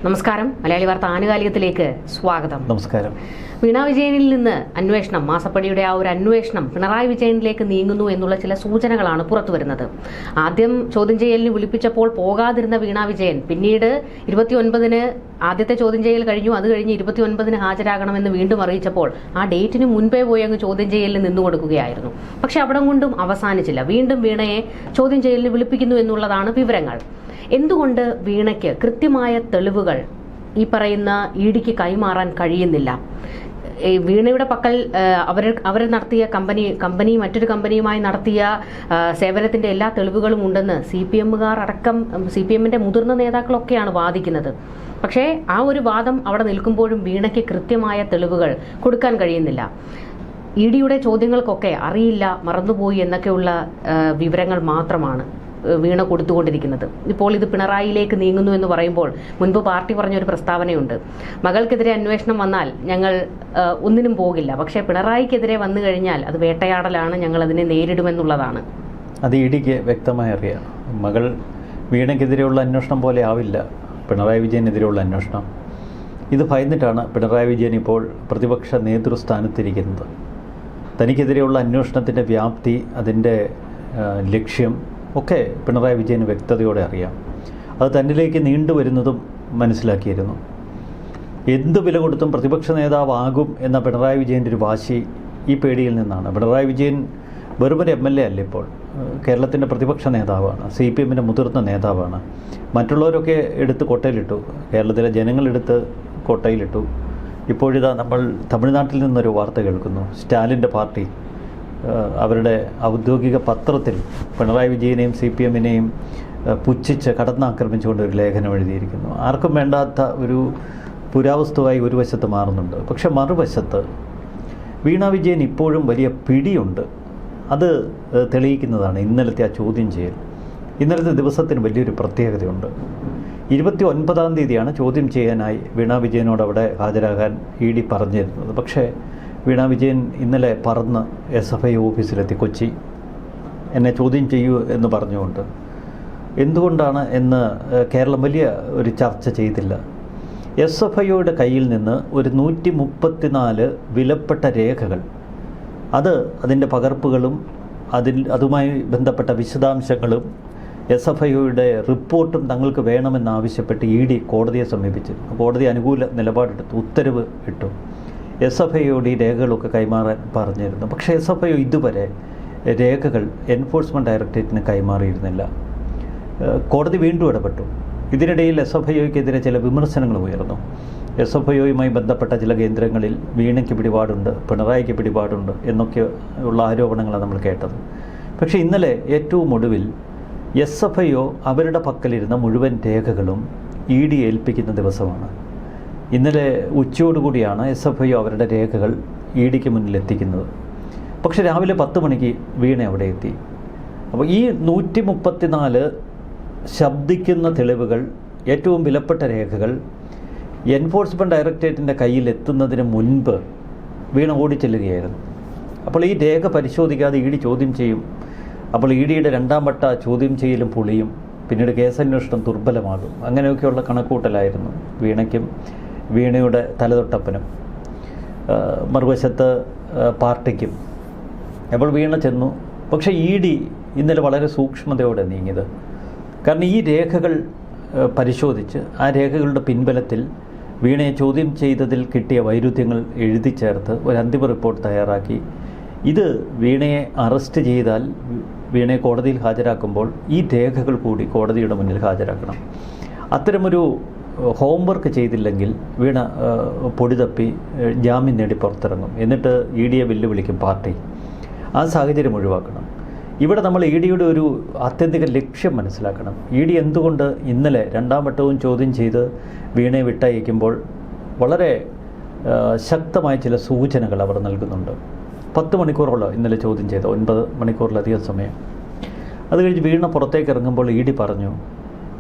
നമസ്കാരം. മലയാളി വാർത്ത ആനുകാലികത്തിലേക്ക് സ്വാഗതം. നമസ്കാരം. വീണ വിജയനിൽ നിന്ന് അന്വേഷണം, മാസപ്പടിയുടെ ആ ഒരു അന്വേഷണം പിണറായി വിജയനിലേക്ക് നീങ്ങുന്നു എന്നുള്ള ചില സൂചനകളാണ് പുറത്തുവരുന്നത്. ആദ്യം ചോദ്യം ചെയ്യലിന് വിളിപ്പിച്ചപ്പോൾ പോകാതിരുന്ന വീണ വിജയൻ പിന്നീട് 29-ന് ആദ്യത്തെ ചോദ്യം ചെയ്യൽ കഴിഞ്ഞു. അത് കഴിഞ്ഞ് 29-ന് ഹാജരാകണമെന്ന് വീണ്ടും അറിയിച്ചപ്പോൾ ആ ഡേറ്റിന് മുൻപേ പോയി അങ്ങ് ചോദ്യം ചെയ്യലിന് നിന്നു കൊടുക്കുകയായിരുന്നു. പക്ഷെ അവിടം കൊണ്ടും അവസാനിച്ചില്ല. വീണ്ടും വീണയെ ചോദ്യം ചെയ്യലിന് വിളിപ്പിക്കുന്നു എന്നുള്ളതാണ് വിവരങ്ങൾ. എന്തുകൊണ്ട് വീണയ്ക്ക് കൃത്യമായ തെളിവുകൾ ഈ പറയുന്ന ഇഡിക്ക് കൈമാറാൻ കഴിയുന്നില്ല? വീണയുടെ പക്കൽ അവർ നടത്തിയ കമ്പനി മറ്റൊരു കമ്പനിയുമായി നടത്തിയ സേവനത്തിന്റെ എല്ലാ തെളിവുകളും ഉണ്ടെന്ന് CPM-കാർ അടക്കം CPM-ന്റെ മുതിർന്ന നേതാക്കളൊക്കെയാണ് വാദിക്കുന്നത്. പക്ഷേ ആ ഒരു വാദം അവിടെ നിൽക്കുമ്പോഴും വീണയ്ക്ക് കൃത്യമായ തെളിവുകൾ കൊടുക്കാൻ കഴിയുന്നില്ല. ഇഡിയുടെ ചോദ്യങ്ങൾക്കൊക്കെ അറിയില്ല, മറന്നുപോയി എന്നൊക്കെയുള്ള വിവരങ്ങൾ മാത്രമാണ് വീണ കൊടുത്തുകൊണ്ടിരിക്കുന്നത്. ഇപ്പോൾ ഇത് പിണറായിയിലേക്ക് നീങ്ങുന്നു എന്ന് പറയുമ്പോൾ മുൻപ് പാർട്ടി പറഞ്ഞൊരു പ്രസ്താവനയുണ്ട്, മകൾക്കെതിരെ അന്വേഷണം വന്നാൽ ഞങ്ങൾ ഒന്നിനും പോകില്ല, പക്ഷേ പിണറായിക്കെതിരെ വന്നു കഴിഞ്ഞാൽ അത് വേട്ടയാടലാണ്, ഞങ്ങൾ അതിനെ നേരിടുമെന്നുള്ളതാണ്. അത് ഇഡിക്ക് വ്യക്തമായി അറിയാം. മകൾ വീണയ്ക്കെതിരെയുള്ള അന്വേഷണം പോലെ ആവില്ല പിണറായി വിജയനെതിരെയുള്ള അന്വേഷണം. ഇത് ഭയന്നിട്ടാണ് പിണറായി വിജയൻ ഇപ്പോൾ പ്രതിപക്ഷ നേതൃസ്ഥാനത്തിരിക്കുന്നത്. തനിക്കെതിരെയുള്ള അന്വേഷണത്തിൻ്റെ വ്യാപ്തി, അതിൻ്റെ ലക്ഷ്യം ഒക്കെ പിണറായി വിജയന് വ്യക്തതയോടെ അറിയാം. അത് തന്നിലേക്ക് നീണ്ടുവരുന്നതും മനസ്സിലാക്കിയിരുന്നു. എന്ത് വില കൊടുത്തും പ്രതിപക്ഷ നേതാവാകും എന്ന പിണറായി വിജയൻ്റെ ഒരു വാശി ഈ പേടിയിൽ നിന്നാണ്. പിണറായി വിജയൻ വെറുമൊരു MLA അല്ല, ഇപ്പോൾ കേരളത്തിൻ്റെ പ്രതിപക്ഷ നേതാവാണ്, CPM-ൻ്റെ മുതിർന്ന നേതാവാണ്. മറ്റുള്ളവരൊക്കെ എടുത്ത് കൊട്ടയിലിട്ടു, കേരളത്തിലെ ജനങ്ങളെടുത്ത് കൊട്ടയിലിട്ടു. ഇപ്പോഴിതാ നമ്മൾ തമിഴ്നാട്ടിൽ നിന്നൊരു വാർത്ത കേൾക്കുന്നു. സ്റ്റാലിൻ്റെ പാർട്ടി അവരുടെ ഔദ്യോഗിക പത്രത്തിൽ പിണറായി വിജയനെയും CPM-നെയും പുച്ഛിച്ച് കടന്നാക്രമിച്ചുകൊണ്ട് ഒരു ലേഖനം എഴുതിയിരിക്കുന്നു. ആർക്കും വേണ്ടാത്ത ഒരു പുരാവസ്തുവായി ഒരു വശത്ത് മാറുന്നുണ്ട്. പക്ഷെ മറുവശത്ത് വീണ വിജയൻ ഇപ്പോഴും വലിയ പിടിയുണ്ട്. അത് തെളിയിക്കുന്നതാണ് ഇന്നലത്തെ ആ ചോദ്യം ചെയ്യൽ. ഇന്നലത്തെ ദിവസത്തിന് വലിയൊരു പ്രത്യേകതയുണ്ട്. 29-ാം തീയതിയാണ് ചോദ്യം ചെയ്യാനായി വീണ വിജയനോട് അവിടെ ഹാജരാകാൻ ഇഡി പറഞ്ഞിരുന്നത്. പക്ഷേ വീണ വിജയൻ ഇന്നലെ പറന്ന് SFI ഓഫീസിലെത്തി, കൊച്ചി, എന്നെ ചോദ്യം ചെയ്യൂ എന്ന് പറഞ്ഞുകൊണ്ട്. എന്തുകൊണ്ടാണ് എന്ന് കേരളം വലിയ ഒരു ചർച്ച ചെയ്തില്ല. SFIയുടെ കയ്യിൽ നിന്ന് ഒരു 134 വിലപ്പെട്ട രേഖകൾ, അതിൻ്റെ പകർപ്പുകളും അതുമായി ബന്ധപ്പെട്ട വിശദാംശങ്ങളും SFIയുടെ റിപ്പോർട്ടും തങ്ങൾക്ക് വേണമെന്നാവശ്യപ്പെട്ട് ഇഡി കോടതിയെ സമീപിച്ചിരുന്നു. കോടതി അനുകൂല നിലപാടെടുത്തു, ഉത്തരവ് ഇട്ടു. SFIയോട് ഈ രേഖകളൊക്കെ കൈമാറാൻ പറഞ്ഞിരുന്നു. പക്ഷേ SFI ഇതുവരെ രേഖകൾ എൻഫോഴ്സ്മെൻറ്റ് ഡയറക്ടറേറ്റിന് കൈമാറിയിരുന്നില്ല. കോടതി വീണ്ടും ഇടപെട്ടു. ഇതിനിടയിൽ SFIക്കെതിരെ ചില വിമർശനങ്ങൾ ഉയർന്നു. SFIയുമായി ബന്ധപ്പെട്ട ചില കേന്ദ്രങ്ങളിൽ വീണയ്ക്ക് പിടിപാടുണ്ട്, പിണറായിക്ക് പിടിപാടുണ്ട് എന്നൊക്കെ ഉള്ള ആരോപണങ്ങളാണ് നമ്മൾ കേട്ടത്. പക്ഷേ ഇന്നലെ ഏറ്റവും ഒടുവിൽ SFIO അവരുടെ പക്കലിരുന്ന മുഴുവൻ രേഖകളും ഇഡി ഏൽപ്പിക്കുന്ന ദിവസമാണ്. ഇന്നലെ ഉച്ചയോടുകൂടിയാണ് SFIO അവരുടെ രേഖകൾ ഇഡിക്ക് മുന്നിൽ എത്തിക്കുന്നത്. പക്ഷെ രാവിലെ 10 മണിക്ക് വീണ അവിടെ എത്തി. അപ്പോൾ ഈ 134 ശബ്ദിക്കുന്ന തെളിവുകൾ, ഏറ്റവും വിലപ്പെട്ട രേഖകൾ എൻഫോഴ്സ്മെൻറ്റ് ഡയറക്ടറേറ്റിൻ്റെ കയ്യിൽ എത്തുന്നതിന് മുൻപ് വീണ ഓടിച്ചെല്ലുകയായിരുന്നു. അപ്പോൾ ഈ രേഖ പരിശോധിക്കാതെ ഇഡി ചോദ്യം ചെയ്യും. അപ്പോൾ ഇഡിയുടെ 2ാം വട്ട ചോദ്യം ചെയ്യലും പൊളിയും, പിന്നീട് കേസന്വേഷണം ദുർബലമാകും. അങ്ങനെയൊക്കെയുള്ള കണക്കൂട്ടലായിരുന്നു വീണയ്ക്കും വീണയുടെ തലതൊട്ടപ്പനും, മറുവശത്ത് പാർട്ടിക്കും. അപ്പോൾ വീണ ചെന്നു. പക്ഷേ ഇഡി ഇന്നലെ വളരെ സൂക്ഷ്മതയോടെ നീങ്ങിയത്. കാരണം ഈ രേഖകൾ പരിശോധിച്ച് ആ രേഖകളുടെ പിൻബലത്തിൽ വീണയെ ചോദ്യം ചെയ്തതിൽ കിട്ടിയ വൈരുദ്ധ്യങ്ങൾ എഴുതി ചേർത്ത് ഒരു അന്തിമ റിപ്പോർട്ട് തയ്യാറാക്കി. ഇത് വീണയെ അറസ്റ്റ് ചെയ്താൽ, വീണയെ കോടതിയിൽ ഹാജരാക്കുമ്പോൾ ഈ രേഖകൾ കൂടി കോടതിയുടെ മുന്നിൽ ഹാജരാക്കണം. അത്തരമൊരു ഹോംവർക്ക് ചെയ്തില്ലെങ്കിൽ വീണ പൊടി തപ്പി ജാമ്യം നേടി പുറത്തിറങ്ങും. എന്നിട്ട് ഇഡിയെ വെല്ലുവിളിക്കും പാർട്ടി. ആ സാഹചര്യം ഒഴിവാക്കണം. ഇവിടെ നമ്മൾ ഇഡിയുടെ ഒരു ആത്യന്തിക ലക്ഷ്യം മനസ്സിലാക്കണം. ഇഡി എന്തുകൊണ്ട് ഇന്നലെ 2ാം വട്ടവും ചോദ്യം ചെയ്ത് വീണയെ വിട്ടയക്കുമ്പോൾ വളരെ ശക്തമായ ചില സൂചനകൾ അവർ നൽകുന്നുണ്ട്. 10 മണിക്കൂറോളം ഇന്നലെ ചോദ്യം ചെയ്ത്, 9 മണിക്കൂറിലധികം സമയം. അത് കഴിഞ്ഞ് വീണ പുറത്തേക്ക് ഇറങ്ങുമ്പോൾ ഇഡി പറഞ്ഞു,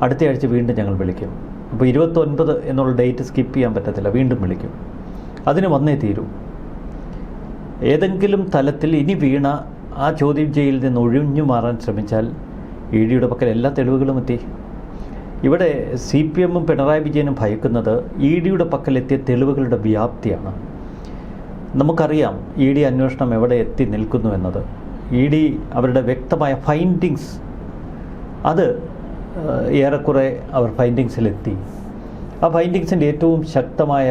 അടുത്ത ആഴ്ച വീണ്ടും ഞങ്ങൾ വിളിക്കും. അപ്പോൾ 29 എന്നുള്ള ഡേറ്റ് സ്കിപ്പ് ചെയ്യാൻ പറ്റത്തില്ല, വീണ്ടും വിളിക്കും, അതിന് വന്നേ തീരൂ. ഏതെങ്കിലും തലത്തിൽ ഇനി വീണ ആ ചോദ്യം ചെയ്യലിൽ നിന്ന് ഒഴിഞ്ഞു മാറാൻ ശ്രമിച്ചാൽ ഇഡിയുടെ പക്കൽ എല്ലാ തെളിവുകളും എത്തി. ഇവിടെ CPM പിണറായി വിജയനും ഭയക്കുന്നത് EDയുടെ പക്കലെത്തിയ തെളിവുകളുടെ വ്യാപ്തിയാണ്. നമുക്കറിയാം ED അന്വേഷണം എവിടെ എത്തി നിൽക്കുന്നു എന്നത്. ED അവരുടെ വ്യക്തമായ ഫൈൻഡിങ്സ്, അത് ഏറെക്കുറെ അവർ ഫൈൻഡിങ്സിലെത്തി. ആ ഫൈൻഡിങ്സിൻ്റെ ഏറ്റവും ശക്തമായ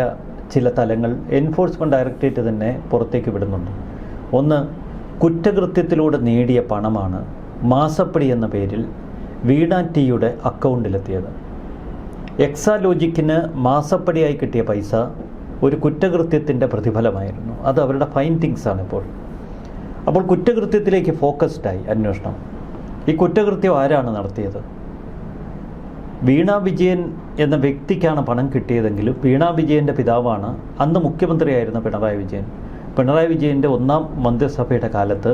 ചില തലങ്ങൾ എൻഫോഴ്സ്മെൻറ്റ് ഡയറക്ടറേറ്റ് തന്നെ പുറത്തേക്ക് വിടുന്നുണ്ട്. ഒന്ന്, കുറ്റകൃത്യത്തിലൂടെ നേടിയ പണമാണ് മാസപ്പടി എന്ന പേരിൽ വീണ ടിയുടെ അക്കൗണ്ടിലെത്തിയത്. എക്സാലോജിക്കിന് മാസപ്പടിയായി കിട്ടിയ പൈസ ഒരു കുറ്റകൃത്യത്തിൻ്റെ പ്രതിഫലമായിരുന്നു. അത് അവരുടെ ഫൈൻഡിങ്സാണ് ഇപ്പോൾ. അപ്പോൾ കുറ്റകൃത്യത്തിലേക്ക് ഫോക്കസ്ഡായി അന്വേഷണം. ഈ കുറ്റകൃത്യം ആരാണ് നടത്തിയത്? വീണ വിജയൻ എന്ന വ്യക്തിക്കാണ് പണം കിട്ടിയതെങ്കിലും വീണ വിജയൻ്റെ പിതാവാണ് അന്ന് മുഖ്യമന്ത്രിയായിരുന്ന പിണറായി വിജയൻ. പിണറായി വിജയൻ്റെ 1ാം മന്ത്രിസഭയുടെ കാലത്ത്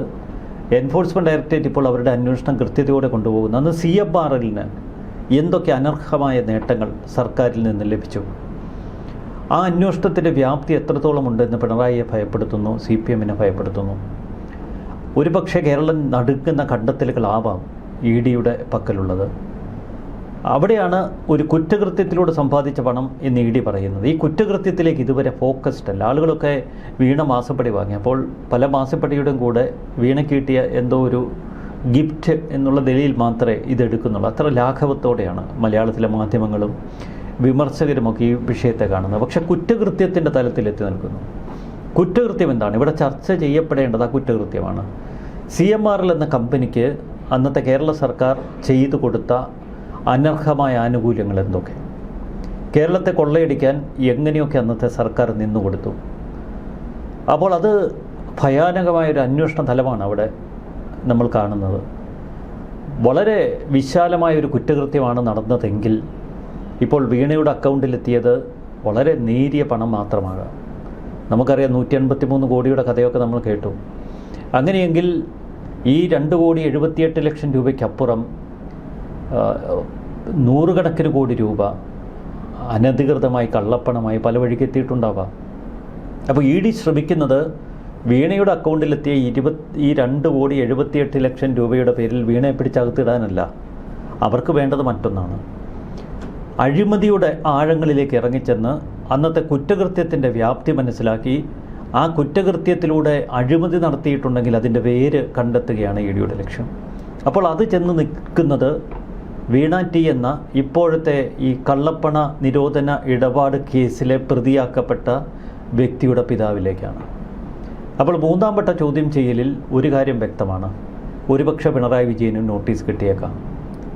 എൻഫോഴ്സ്മെൻറ്റ് ഡയറക്ടറേറ്റ് ഇപ്പോൾ അവരുടെ അന്വേഷണം കൃത്യതയോടെ കൊണ്ടുപോകുന്നു. അന്ന് CMRLന് എന്തൊക്കെ അനർഹമായ നേട്ടങ്ങൾ സർക്കാരിൽ നിന്ന് ലഭിച്ചു, ആ അന്വേഷണത്തിൻ്റെ വ്യാപ്തി എത്രത്തോളം ഉണ്ടെന്ന് പിണറായിയെ ഭയപ്പെടുത്തുന്നു, CPMനെ ഭയപ്പെടുത്തുന്നു. ഒരുപക്ഷെ കേരളം നടുക്കുന്ന കണ്ടെത്തലുകളാവാം EDയുടെ പക്കലുള്ളത്. അവിടെയാണ് ഒരു കുറ്റകൃത്യത്തിലൂടെ സമ്പാദിച്ച പണം എന്ന് ED പറയുന്നത്. ഈ കുറ്റകൃത്യത്തിലേക്ക് ഇതുവരെ ഫോക്കസ്ഡ് അല്ല. ആളുകളൊക്കെ വീണ മാസപ്പടി വാങ്ങി. അപ്പോൾ പല മാസപ്പടിയുടെയും കൂടെ വീണ കിട്ടിയ എന്തോ ഒരു ഗിഫ്റ്റ് എന്നുള്ള നിലയിൽ മാത്രമേ ഇതെടുക്കുന്നുള്ളൂ. അത്ര ലാഘവത്തോടെയാണ് മലയാളത്തിലെ മാധ്യമങ്ങളും വിമർശകരുമൊക്കെ ഈ വിഷയത്തെ കാണുന്നത്. പക്ഷേ കുറ്റകൃത്യത്തിൻ്റെ തലത്തിലെത്തി നിൽക്കുന്നു. കുറ്റകൃത്യം എന്താണ്? ഇവിടെ ചർച്ച ചെയ്യപ്പെടേണ്ടത് ആ കുറ്റകൃത്യമാണ്. CMRL എന്ന കമ്പനിക്ക് അന്നത്തെ കേരള സർക്കാർ ചെയ്തു കൊടുത്ത അനർഹമായ ആനുകൂല്യങ്ങൾ എന്തൊക്കെ, കേരളത്തെ കൊള്ളയടിക്കാൻ എങ്ങനെയൊക്കെ അന്നത്തെ സർക്കാർ നിന്നുകൊടുത്തു. അപ്പോൾ അത് ഭയാനകമായൊരു അന്വേഷണ തലമാണ് അവിടെ നമ്മൾ കാണുന്നത്. വളരെ വിശാലമായൊരു കുറ്റകൃത്യമാണ് നടന്നതെങ്കിൽ ഇപ്പോൾ വീണയുടെ അക്കൗണ്ടിലെത്തിയത് വളരെ നേരിയ പണം മാത്രമാകാം. നമുക്കറിയാം 183 കോടിയുടെ കഥയൊക്കെ നമ്മൾ കേട്ടു. അങ്ങനെയെങ്കിൽ ഈ 2,78 ലക്ഷം രൂപയ്ക്കപ്പുറം 100 കണക്കിന് കോടി രൂപ അനധികൃതമായി കള്ളപ്പണമായി പല വഴിക്ക് എത്തിയിട്ടുണ്ടാവാം. അപ്പോൾ ED ശ്രമിക്കുന്നത് വീണയുടെ അക്കൗണ്ടിലെത്തിയ 2,78 ലക്ഷം രൂപയുടെ പേരിൽ വീണയെ പിടിച്ചകത്തിടാനല്ല. അവർക്ക് വേണ്ടത് മറ്റൊന്നാണ്. അഴിമതിയുടെ ആഴങ്ങളിലേക്ക് ഇറങ്ങിച്ചെന്ന് അന്നത്തെ കുറ്റകൃത്യത്തിൻ്റെ വ്യാപ്തി മനസ്സിലാക്കി ആ കുറ്റകൃത്യത്തിലൂടെ അഴിമതി നടത്തിയിട്ടുണ്ടെങ്കിൽ അതിൻ്റെ വേര് കണ്ടെത്തുകയാണ് EDയുടെ ലക്ഷ്യം. അപ്പോൾ അത് ചെന്ന് നിൽക്കുന്നത് വീണ ടി എന്ന ഇപ്പോഴത്തെ ഈ കള്ളപ്പണ നിരോധന ഇടപാട് കേസിലെ പ്രതിയാക്കപ്പെട്ട വ്യക്തിയുടെ പിതാവിലേക്കാണ്. അപ്പോൾ 3ാം വട്ട ചോദ്യം ചെയ്യലിൽ ഒരു കാര്യം വ്യക്തമാണ്. ഒരുപക്ഷെ പിണറായി വിജയനും നോട്ടീസ് കിട്ടിയേക്കാം,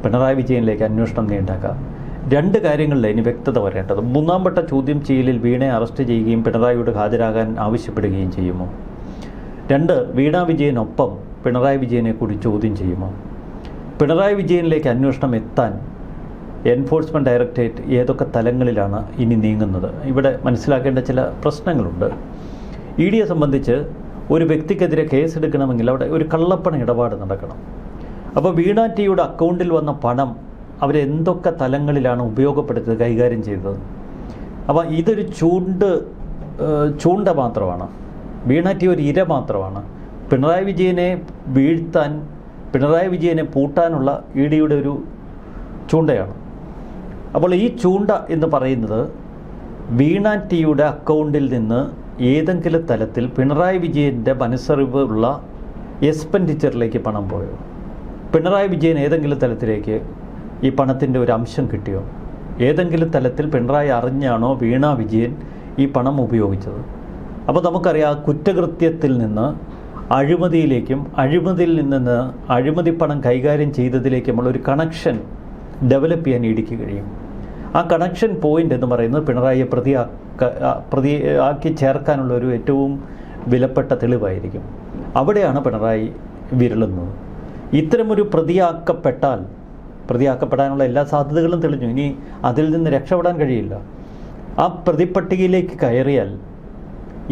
പിണറായി വിജയനിലേക്ക് അന്വേഷണം നീണ്ടാക്കാം. 2 കാര്യങ്ങളിൽ ഇനി വ്യക്തത വരേണ്ടത്. 3ാം വട്ട ചോദ്യം ചെയ്യലിൽ വീണയെ അറസ്റ്റ് ചെയ്യുകയും പിണറായിയോട് ഹാജരാകാൻ ആവശ്യപ്പെടുകയും ചെയ്യുമോ? 2, വീണ വിജയനൊപ്പം പിണറായി വിജയനെ കൂടി ചോദ്യം ചെയ്യുമോ? പിണറായി വിജയനിലേക്ക് അന്വേഷണം എത്താൻ എൻഫോഴ്സ്മെൻറ്റ് ഡയറക്ടറേറ്റ് ഏതൊക്കെ തലങ്ങളിലാണ് ഇനി നീങ്ങുന്നത്? ഇവിടെ മനസ്സിലാക്കേണ്ട ചില പ്രശ്നങ്ങളുണ്ട്. EDയെ സംബന്ധിച്ച് ഒരു വ്യക്തിക്കെതിരെ കേസെടുക്കണമെങ്കിൽ അവിടെ ഒരു കള്ളപ്പണ ഇടപാട് നടക്കണം. അപ്പോൾ വീണ ടിയുടെ അക്കൗണ്ടിൽ വന്ന പണം അവരെന്തൊക്കെ തലങ്ങളിലാണ് ഉപയോഗപ്പെടുത്തിയത്, കൈകാര്യം ചെയ്തത്? അപ്പോൾ ഇതൊരു ചൂണ്ട മാത്രമാണ്. വീണ ടി ഒരു ഇര മാത്രമാണ്. പിണറായി വിജയനെ വീഴ്ത്താൻ, പിണറായി വിജയനെ പൂട്ടാനുള്ള EDയുടെ ഒരു ചൂണ്ടയാണ്. അപ്പോൾ ഈ ചൂണ്ട എന്ന് പറയുന്നത് വീണ ടിയുടെ അക്കൗണ്ടിൽ നിന്ന് ഏതെങ്കിലും തലത്തിൽ പിണറായി വിജയൻ്റെ മനസ്സറിവുള്ള എക്സ്പെൻഡിച്ചറിലേക്ക് പണം പോയോ? പിണറായി വിജയൻ ഏതെങ്കിലും തലത്തിലേക്ക് ഈ പണത്തിൻ്റെ ഒരു അംശം കിട്ടിയോ? ഏതെങ്കിലും തലത്തിൽ പിണറായി അറിഞ്ഞാണോ വീണ വിജയൻ ഈ പണം ഉപയോഗിച്ചത്? അപ്പോൾ നമുക്കറിയാം, കുറ്റകൃത്യത്തിൽ നിന്ന് അഴിമതിയിലേക്കും അഴിമതിയിൽ നിന്ന് അഴിമതി പണം കൈകാര്യം ചെയ്തതിലേക്കുമുള്ള ഒരു കണക്ഷൻ ഡെവലപ്പ് ചെയ്യാൻ EDക്ക് കഴിയും. ആ കണക്ഷൻ പോയിൻ്റ് എന്ന് പറയുന്നത് പിണറായിയെ പ്രതിയാക്കി ചേർക്കാനുള്ള ഒരു ഏറ്റവും വിലപ്പെട്ട തെളിവായിരിക്കും. അവിടെയാണ് പിണറായി വിരളുന്നത്. ഇത്തരമൊരു പ്രതിയാക്കപ്പെടാനുള്ള എല്ലാ സാധ്യതകളും തെളിഞ്ഞു. ഇനി അതിൽ നിന്ന് രക്ഷപ്പെടാൻ കഴിയില്ല. ആ പ്രതിപ്പട്ടികയിലേക്ക് കയറിയാൽ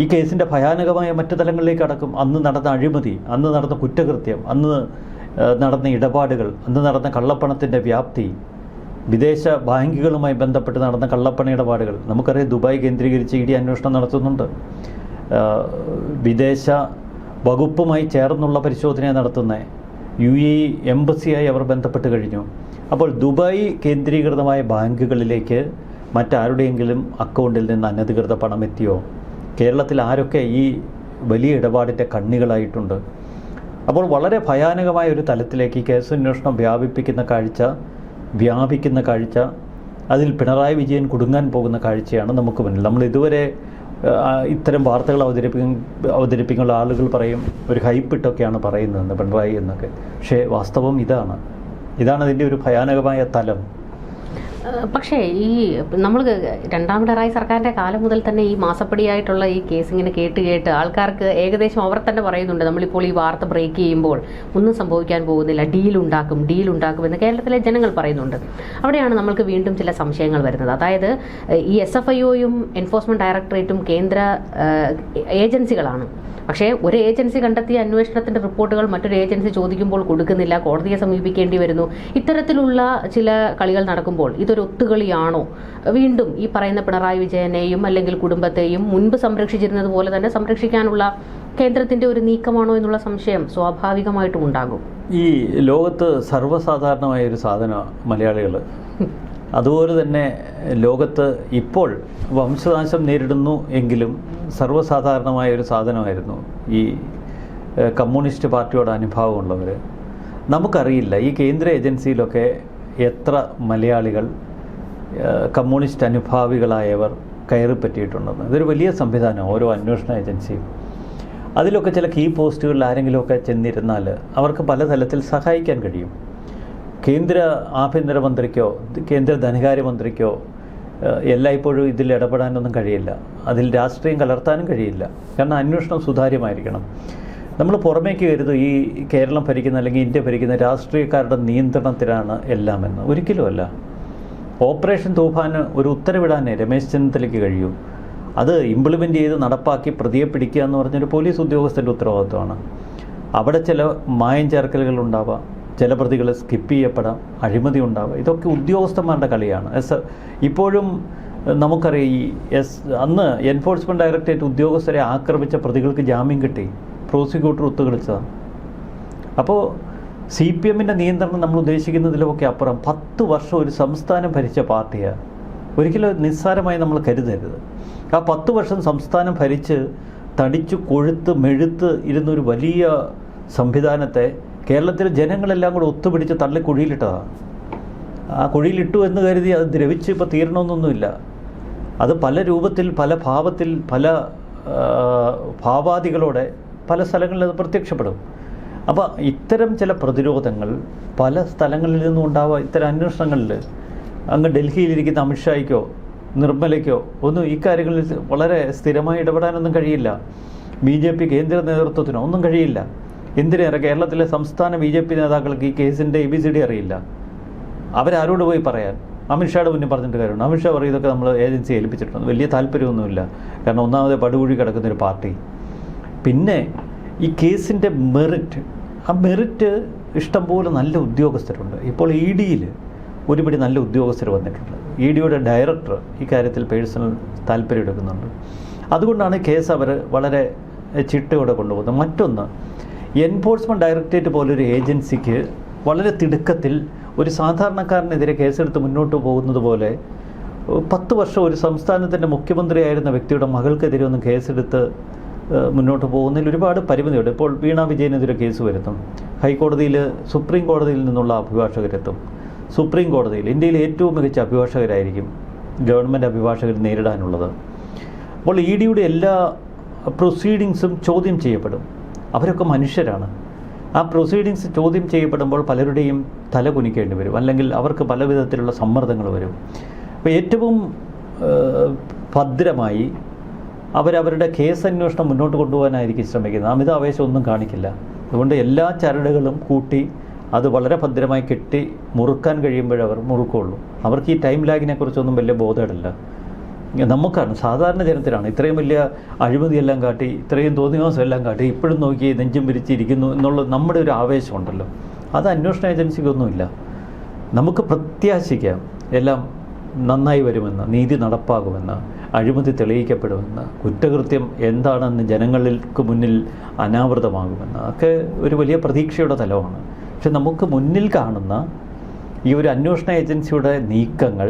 ഈ കേസിൻ്റെ ഭയാനകമായ മറ്റു തലങ്ങളിലേക്ക് അടക്കും. അന്ന് നടന്ന അഴിമതി, അന്ന് നടന്ന കുറ്റകൃത്യം, അന്ന് നടന്ന ഇടപാടുകൾ, അന്ന് നടന്ന കള്ളപ്പണത്തിൻ്റെ വ്യാപ്തി, വിദേശ ബാങ്കുകളുമായി ബന്ധപ്പെട്ട് നടന്ന കള്ളപ്പണ ഇടപാടുകൾ. നമുക്കറിയാം, ദുബായ് കേന്ദ്രീകരിച്ച് ED അന്വേഷണം നടത്തുന്നുണ്ട്. വിദേശ വകുപ്പുമായി ചേർന്നുള്ള പരിശോധന നടത്തുന്ന UAE എംബസിയായി അവർ ബന്ധപ്പെട്ട് കഴിഞ്ഞു. അപ്പോൾ ദുബായ് കേന്ദ്രീകൃതമായ ബാങ്കുകളിലേക്ക് മറ്റാരുടെയെങ്കിലും അക്കൗണ്ടിൽ നിന്ന് അനധികൃത പണം എത്തിയോ? കേരളത്തിൽ ആരൊക്കെ ഈ വലിയ ഇടപാടിൻ്റെ കണ്ണികളായിട്ടുണ്ട്? അപ്പോൾ വളരെ ഭയാനകമായ ഒരു തലത്തിലേക്ക് ഈ കേസന്വേഷണം വ്യാപിക്കുന്ന കാഴ്ച, അതിൽ പിണറായി വിജയൻ കുടുങ്ങാൻ പോകുന്ന കാഴ്ചയാണ് നമുക്ക് മുന്നിൽ. നമ്മൾ ഇതുവരെ ഇത്തരം വാർത്തകൾ അവതരിപ്പിക്കുന്ന ആളുകൾ പറയും ഒരു ഹൈപ്പിട്ടൊക്കെയാണ് പറയുന്നതെന്ന് പിണറായി എന്നൊക്കെ. പക്ഷേ വാസ്തവം ഇതാണ് അതിൻ്റെ ഒരു ഭയാനകമായ തലം. പക്ഷേ ഈ നമ്മൾ രണ്ടാം പിണറായി സർക്കാരിൻ്റെ കാലം മുതൽ തന്നെ ഈ മാസപ്പടിയായിട്ടുള്ള ഈ കേസ് ഇങ്ങനെ കേട്ട് ആൾക്കാർക്ക് ഏകദേശം അവർ തന്നെ പറയുന്നുണ്ട്, നമ്മളിപ്പോൾ ഈ വാർത്ത ബ്രേക്ക് ചെയ്യുമ്പോൾ ഒന്നും സംഭവിക്കാൻ പോകുന്നില്ല, ഡീലുണ്ടാക്കും എന്ന് കേരളത്തിലെ ജനങ്ങൾ പറയുന്നുണ്ട്. അവിടെയാണ് നമ്മൾക്ക് വീണ്ടും ചില സംശയങ്ങൾ വരുന്നത്. അതായത് ഈ SFIOയും എൻഫോഴ്സ്മെൻറ്റ് ഡയറക്ടറേറ്റും കേന്ദ്ര ഏജൻസികളാണ്. പക്ഷേ ഒരു ഏജൻസി കണ്ടെത്തിയ അന്വേഷണത്തിൻ്റെ റിപ്പോർട്ടുകൾ മറ്റൊരു ഏജൻസി ചോദിക്കുമ്പോൾ കൊടുക്കുന്നില്ല, കോടതിയെ സമീപിക്കേണ്ടി വരുന്നു. ഇത്തരത്തിലുള്ള ചില കളികൾ നടക്കുമ്പോൾ ഇതൊരു ഒത്തുകളിയാണോ? വീണ്ടും ഈ പറയുന്ന പിണറായി വിജയനെയും അല്ലെങ്കിൽ കുടുംബത്തെയും മുൻപ് സംരക്ഷിച്ചിരുന്നത് പോലെ തന്നെ സംരക്ഷിക്കാനുള്ള കേന്ദ്രത്തിൻ്റെ ഒരു നീക്കമാണോ എന്നുള്ള സംശയം സ്വാഭാവികമായിട്ടും ഉണ്ടാകും. ഈ ലോകത്ത് സർവ്വസാധാരണമായ ഒരു സാധനമാണ് മലയാളികൾ. അതുപോലെ തന്നെ ലോകത്ത് ഇപ്പോൾ വംശനാശം നേരിടുന്നു എങ്കിലും സർവ്വസാധാരണമായ ഒരു സാധനമായിരുന്നു ഈ കമ്മ്യൂണിസ്റ്റ് പാർട്ടിയോട് അനുഭാവമുള്ളവർ. നമുക്കറിയില്ല ഈ കേന്ദ്ര ഏജൻസിയിലൊക്കെ എത്ര മലയാളികൾ കമ്മ്യൂണിസ്റ്റ് അനുഭാവികളായവർ കയറിപ്പറ്റിയിട്ടുണ്ടെന്ന്. ഇതൊരു വലിയ സംവിധാനമാണ് ഓരോ അന്വേഷണ ഏജൻസിയും. അതിലൊക്കെ ചില കീ പോസ്റ്റുകളിൽ ആരെങ്കിലുമൊക്കെ ചെന്നിരുന്നാൽ അവർക്ക് പലതരത്തിൽ സഹായിക്കാൻ കഴിയും. കേന്ദ്ര ആഭ്യന്തരമന്ത്രിക്കോ കേന്ദ്ര ധനകാര്യമന്ത്രിക്കോ എല്ലായ്പ്പോഴും ഇതിൽ ഇടപെടാനൊന്നും കഴിയില്ല. അതിൽ രാഷ്ട്രീയം കലർത്താനും കഴിയില്ല. കാരണം അന്വേഷണം സുതാര്യമായിരിക്കണം. നമ്മൾ പുറമേക്ക് കരുതും ഈ കേരളം ഭരിക്കുന്ന അല്ലെങ്കിൽ ഇന്ത്യ ഭരിക്കുന്ന രാഷ്ട്രീയക്കാരുടെ നിയന്ത്രണത്തിലാണ് എല്ലാമെന്ന്. ഒരിക്കലുമല്ല. ഓപ്പറേഷൻ തൂഫാന് ഒരു ഉത്തരവിടാനേ രമേശ് ചെന്നിത്തലയ്ക്ക് കഴിയൂ. അത് ഇംപ്ലിമെൻ്റ് ചെയ്ത് നടപ്പാക്കി പ്രതിയെ പിടിക്കുക എന്ന് പറഞ്ഞൊരു പോലീസ് ഉദ്യോഗസ്ഥൻ്റെ ഉത്തരവാദിത്വമാണ്. അവിടെ ചില മായം ചേർക്കലുകൾ ഉണ്ടാവാം, ചില പ്രതികൾ സ്കിപ്പ് ചെയ്യപ്പെടാം, അഴിമതി ഉണ്ടാവുക. ഇതൊക്കെ ഉദ്യോഗസ്ഥന്മാരുടെ കളിയാണ്. ഇപ്പോഴും നമുക്കറിയാം അന്ന് എൻഫോഴ്സ്മെൻറ്റ് ഡയറക്ടറേറ്റ് ഉദ്യോഗസ്ഥരെ ആക്രമിച്ച പ്രതികൾക്ക് ജാമ്യം കിട്ടി, പ്രോസിക്യൂട്ടർ ഒത്തുകളിച്ചതാണ്. അപ്പോൾ CPMൻ്റെ നിയന്ത്രണം നമ്മൾ ഉദ്ദേശിക്കുന്നതിലൊക്കെ അപ്പുറം 10 വർഷം ഒരു സംസ്ഥാനം ഭരിച്ച പാർട്ടിയാണ്. ഒരിക്കലും നിസ്സാരമായി നമ്മൾ കരുതരുത്. ആ 10 വർഷം സംസ്ഥാനം ഭരിച്ച് തടിച്ചു കൊഴുത്ത് മെഴുത്ത് ഇരുന്നൊരു വലിയ സംവിധാനത്തെ കേരളത്തിലെ ജനങ്ങളെല്ലാം കൂടെ ഒത്തുപിടിച്ച് തള്ളി കുഴിയിലിട്ടതാണ്. ആ കുഴിയിലിട്ടു എന്ന് കരുതി അത് ദ്രവിച്ച് ഇപ്പോൾ തീരണമെന്നൊന്നുമില്ല. അത് പല രൂപത്തിൽ, പല ഭാവത്തിൽ, പല ഭാവാദികളോടെ പല സ്ഥലങ്ങളിൽ അത് പ്രത്യക്ഷപ്പെടും. അപ്പോൾ ഇത്തരം ചില പ്രതിരോധങ്ങൾ പല സ്ഥലങ്ങളിൽ നിന്നും ഉണ്ടാവുക. ഇത്തരം അന്വേഷണങ്ങളിൽ അങ്ങ് ഡൽഹിയിലിരിക്കുന്ന അമിത്ഷായ്ക്കോ നിർമ്മലയ്ക്കോ ഒന്നും ഈ കാര്യങ്ങളിൽ വളരെ സ്ഥിരമായി ഇടപെടാനൊന്നും കഴിയില്ല. BJP കേന്ദ്ര നേതൃത്വത്തിനോ ഒന്നും കഴിയില്ല. എന്തിനേറെ കേരളത്തിലെ സംസ്ഥാന BJP നേതാക്കൾക്ക് ഈ കേസിൻ്റെ ABCD അറിയില്ല. അവരാരോട് പോയി പറയാൻ? അമിത്ഷായുടെ മുന്നിൽ പറഞ്ഞിട്ട് കാര്യമുണ്ട്. അമിത്ഷാ പറയും ഇതൊക്കെ നമ്മൾ ഏജൻസി ഏൽപ്പിച്ചിട്ടുണ്ട്. വലിയ താല്പര്യമൊന്നുമില്ല. കാരണം ഒന്നാമത് പടുകുഴി കിടക്കുന്നൊരു പാർട്ടി. പിന്നെ ഈ കേസിൻ്റെ മെറിറ്റ്, ആ മെറിറ്റ് ഇഷ്ടംപോലെ നല്ല ഉദ്യോഗസ്ഥരുണ്ട്. ഇപ്പോൾ EDയിൽ ഒരുപടി നല്ല ഉദ്യോഗസ്ഥർ വന്നിട്ടുണ്ട്. EDയുടെ ഡയറക്ടർ ഇക്കാര്യത്തിൽ പേഴ്സണൽ താല്പര്യം എടുക്കുന്നുണ്ട്. അതുകൊണ്ടാണ് കേസ് അവർ വളരെ ചിട്ടയോടെ കൊണ്ടുപോകുന്നത്. മറ്റൊന്ന്, എൻഫോഴ്സ്മെൻറ്റ് ഡയറക്ടറേറ്റ് പോലൊരു ഏജൻസിക്ക് വളരെ തിടുക്കത്തിൽ ഒരു സാധാരണക്കാരനെതിരെ കേസെടുത്ത് മുന്നോട്ട് പോകുന്നത് പോലെ 10 വർഷം ഒരു സംസ്ഥാനത്തിൻ്റെ മുഖ്യമന്ത്രിയായിരുന്ന വ്യക്തിയുടെ മകൾക്കെതിരെ ഒന്നും കേസെടുത്ത് മുന്നോട്ട് പോകുന്നതിൽ ഒരുപാട് പരിമിതിയുണ്ട്. ഇപ്പോൾ വീണ വിജയനെതിരെ കേസ് വരുത്തും, ഹൈക്കോടതിയിൽ സുപ്രീം കോടതിയിൽ നിന്നുള്ള അഭിഭാഷകരെത്തും. സുപ്രീം കോടതിയിൽ ഇന്ത്യയിലെ ഏറ്റവും മികച്ച അഭിഭാഷകരായിരിക്കും ഗവൺമെൻറ് അഭിഭാഷകർ നേരിടാനുള്ളത്. അപ്പോൾ EDയുടെ എല്ലാ പ്രൊസീഡിങ്സും ചോദ്യം ചെയ്യപ്പെടും. അവരൊക്കെ മനുഷ്യരാണ്. ആ പ്രൊസീഡിങ്സ് ചോദ്യം ചെയ്യപ്പെടുമ്പോൾ പലരുടെയും തല കുനിക്കേണ്ടി വരും, അല്ലെങ്കിൽ അവർക്ക് പല വിധത്തിലുള്ള സമ്മർദ്ദങ്ങൾ വരും. അപ്പോൾ ഏറ്റവും ഭദ്രമായി അവരവരുടെ കേസ് അന്വേഷണം മുന്നോട്ട് കൊണ്ടുപോകാനായിരിക്കും ശ്രമിക്കുന്നത്. അമിതാവേശം ഒന്നും കാണിക്കില്ല. അതുകൊണ്ട് എല്ലാ ചരടുകളും കൂട്ടി അത് വളരെ ഭദ്രമായി കെട്ടി മുറുക്കാൻ കഴിയുമ്പോഴവർ മുറുക്കുള്ളൂ. അവർക്ക് ഈ ടൈം ലാഗിനെ കുറിച്ചൊന്നും വലിയ ബോധമില്ല. നമുക്കാണ്, സാധാരണ ജനത്തിനാണ് ഇത്രയും വലിയ അഴിമതിയെല്ലാം കാട്ടി, ഇത്രയും തോന്നിവാസം എല്ലാം കാട്ടി ഇപ്പോഴും നോക്കി നെഞ്ചും പിരിച്ചിരിക്കുന്നു എന്നുള്ള നമ്മുടെ ഒരു ആവേശമുണ്ടല്ലോ, അത് അന്വേഷണ ഏജൻസിക്കൊന്നുമില്ല. നമുക്ക് പ്രത്യാശിക്കാം എല്ലാം നന്നായി വരുമെന്ന്, നീതി നടപ്പാകുമെന്ന്, അഴിമതി തെളിയിക്കപ്പെടുമെന്ന്, കുറ്റകൃത്യം എന്താണെന്ന് ജനങ്ങൾക്ക് മുന്നിൽ അനാവൃതമാകുമെന്ന് ഒക്കെ ഒരു വലിയ പ്രതീക്ഷയുടെ തലമാണ്. പക്ഷെ നമുക്ക് മുന്നിൽ കാണുന്ന ഈ ഒരു അന്വേഷണ ഏജൻസിയുടെ നീക്കങ്ങൾ